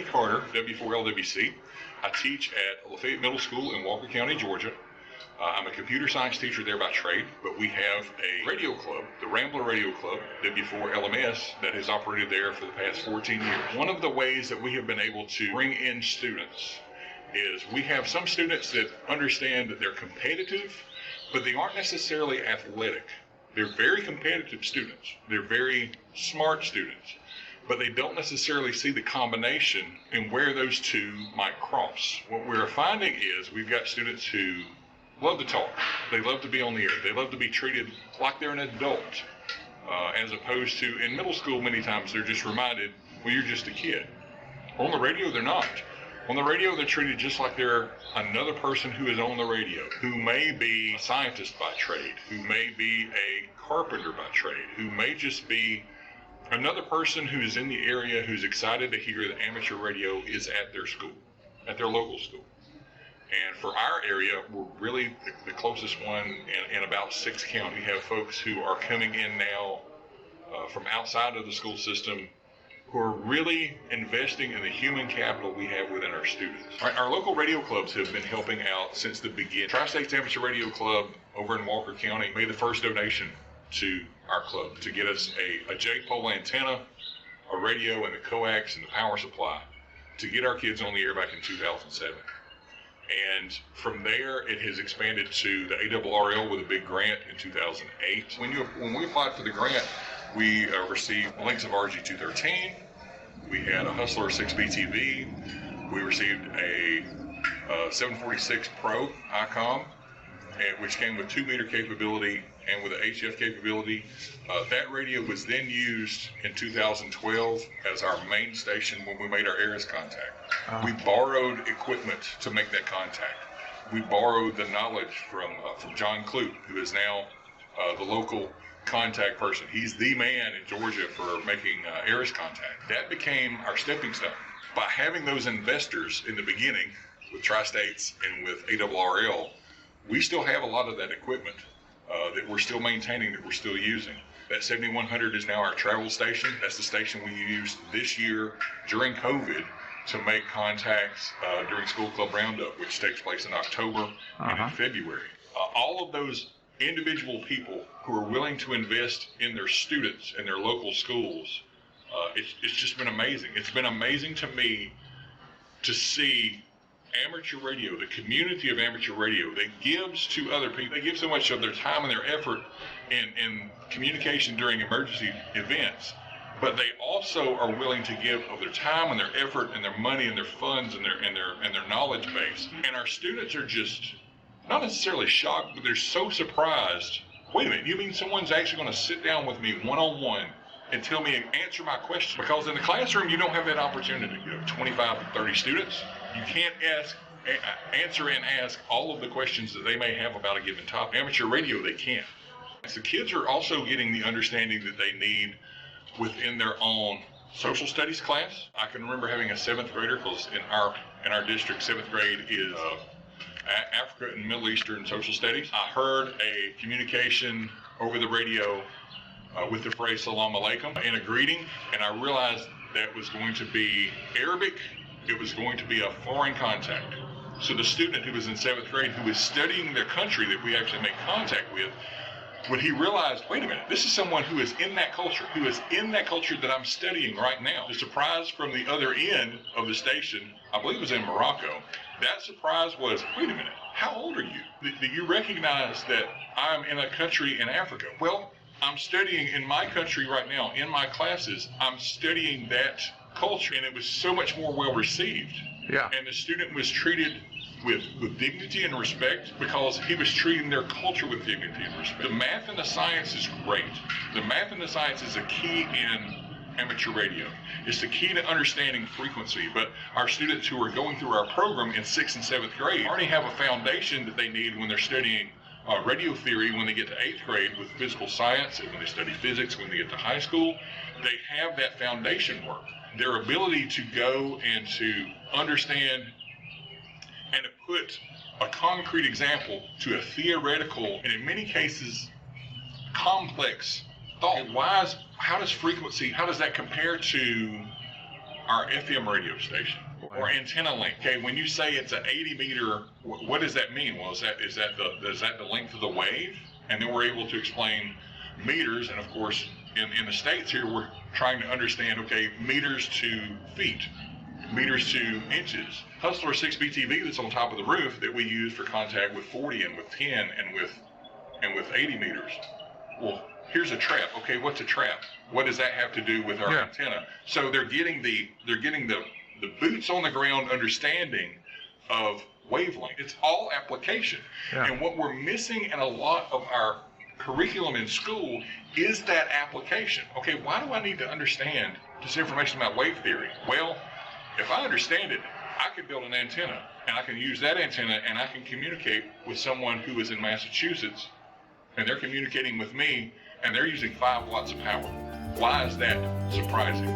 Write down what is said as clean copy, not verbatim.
Carter, W4LWC. I teach at Lafayette Middle School in Walker County, Georgia. I'm a computer science teacher there by trade, but we have a radio club, the Rambler Radio Club, W4LMS, that has operated there for the past 14 years. One of the ways that we have been able to bring in students is we have some students that understand that they're competitive, but they aren't necessarily athletic. They're very competitive students. They're very smart students, but they don't necessarily see the combination and where those two might cross. What we're finding is we've got students who love to talk. They love to be on the air. They love to be treated like they're an adult, as opposed to in middle school, many times they're just reminded, well, you're just a kid. On the radio, they're not. On the radio, they're treated just like they're another person who is on the radio, who may be a scientist by trade, who may be a carpenter by trade, who may just be another person who's in the area who's excited to hear that amateur radio is at their school, at their local school. And for our area, we're really the closest one in about 6 counties. We have folks who are coming in now from outside of the school system who are really investing in the human capital we have within our students. Our local radio clubs have been helping out since the beginning. Tri-State's Amateur Radio Club over in Walker County made the first donation to our club to get us a J-pole antenna, a radio, and the coax and the power supply to get our kids on the air back in 2007. And from there, it has expanded to the ARRL with a big grant in 2008. When we applied for the grant, we received links of RG213. We had a Hustler 6B TV. We received a 746 Pro ICOM, which came with 2-meter capability and with an HF capability. That radio was then used in 2012 as our main station when we made our ARIS contact. We borrowed equipment to make that contact. We borrowed the knowledge from John Clute, who is now the local contact person. He's the man in Georgia for making ARIS contact. That became our stepping stone. By having those investors in the beginning with Tri-States and with ARRL, we still have a lot of that equipment that we're still maintaining, that we're still using. That 7100 is now our travel station. That's the station we used this year during COVID to make contacts during School Club Roundup, which takes place in October and in February. All of those individual people who are willing to invest in their students and their local schools, it's just been amazing. It's been amazing to me to see amateur radio, the community of amateur radio that gives to other people. They give so much of their time and their effort in communication during emergency events, but they also are willing to give of their time and their effort and their money and their funds and their knowledge base. And our students are just not necessarily shocked, but they're so surprised. Wait a minute, you mean someone's actually going to sit down with me one-on-one and tell me and answer my question? Because in the classroom, you don't have that opportunity. You have 25 to 30 students. You can't answer and ask all of the questions that they may have about a given topic. Amateur radio, they can. So kids are also getting the understanding that they need within their own social studies class. I can remember having a 7th grader, because in our district, 7th grade is Africa and Middle Eastern social studies. I heard a communication over the radio with the phrase Salam Alaikum in a greeting, and I realized that was going to be Arabic. It was going to be a foreign contact. So the student who was in 7th grade, who was studying their country that we actually make contact with, when he realized, wait a minute, this is someone who is in that culture, that I'm studying right now. The surprise from the other end of the station, I believe it was in Morocco, that surprise was, wait a minute, how old are you? Do you recognize that I'm in a country in Africa? Well, I'm studying in my country right now, in my classes, I'm studying that culture, and it was so much more well received. Yeah. And the student was treated with dignity and respect because he was treating their culture with dignity and respect. The math and the science is great. The math and the science is a key in amateur radio. It's the key to understanding frequency, but our students who are going through our program in 6th and 7th grade already have a foundation that they need when they're studying radio theory when they get to 8th grade with physical science, and when they study physics when they get to high school. They have that foundation work. Their ability to go and to understand and to put a concrete example to a theoretical, and in many cases, complex thought. How does frequency, how does that compare to our FM radio station or antenna length. Okay, when you say it's an 80 meter, what does that mean? Well, is that the length of the wave? And then we're able to explain meters, and of course, in the States here, we're trying to understand, okay, meters to feet, meters to inches. Hustler 6BTV that's on top of the roof that we use for contact with 40 and with 10 and with 80 meters. Well, here's a trap. Okay, what's a trap? What does that have to do with our antenna? So they're getting the boots on the ground understanding of wavelength. It's all application. And what we're missing in a lot of our curriculum in school is that application. Okay, why do I need to understand this information about wave theory? Well, if I understand it, I can build an antenna, and I can use that antenna, and I can communicate with someone who is in Massachusetts, and they're communicating with me, and they're using 5 watts of power. Why is that surprising?